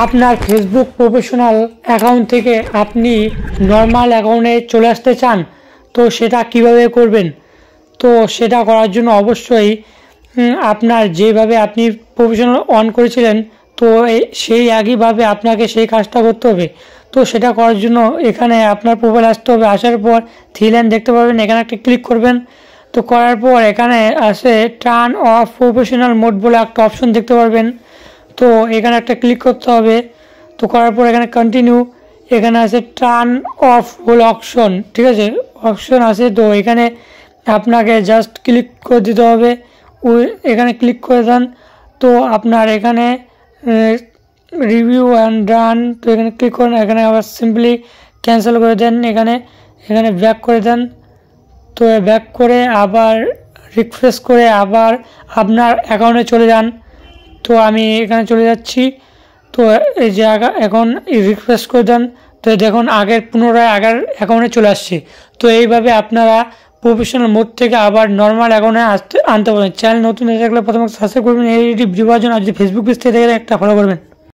আপনার Facebook professional account থেকে আপনি নর্মাল অ্যাকাউন্টে চলে আসতে চান, তো সেটা কিভাবে করবেন? তো সেটা করার জন্য অবশ্যই আপনার যেভাবে আপনি প্রফেশনাল অন করেছিলেন, তো সেই একইভাবে আপনাকে সেই কাজটা করতে হবে। তো সেটা করার জন্য এখানে আপনার প্রোফাইল আসতে হবে। আসার পর থ্রি লাইন দেখতে পাবেন, এখানে একটা ক্লিক করবেন। তো করার পর এখানে আসে টার্ন অফ প্রফেশনাল মোড বলে একটা অপশন দেখতে পারবেন। তো এখানে একটা ক্লিক করতে হবে। তো করার পর এখানে কন্টিনিউ, এখানে আছে টার্ন অফ বলে অপশন, ঠিক আছে, অপশন আছে। তো এখানে আপনাকে জাস্ট ক্লিক করে দিতে হবে। এখানে ক্লিক করে দেন। তো আপনার এখানে রিভিউ অ্যান্ড ডান, তো এখানে ক্লিক করেন। এখানে আবার সিম্পলি ক্যান্সেল করে দেন। এখানে ব্যাক করে দেন। তো ব্যাক করে আবার রিফ্রেশ করে আবার আপনার অ্যাকাউন্টে চলে যান। তো আমি এখানে চলে যাচ্ছি। তো এই যে এখন রিফ্রেশ করে দেন। তো দেখুন আগের পুনরায় আগের অ্যাকাউন্টে চলে আসছে। তো এইভাবে আপনারা প্রফেশনাল মোড থেকে আবার নর্মাল অ্যাকাউন্টে আনতে পারবেন। চ্যানেল নতুন হয়ে থাকলে প্রথমে সাবস্ক্রাইব করবেন এই ভিডিও পাওয়ার জন্য। আর যদি ফেসবুক পেজ থেকে একটা ফলো করবেন।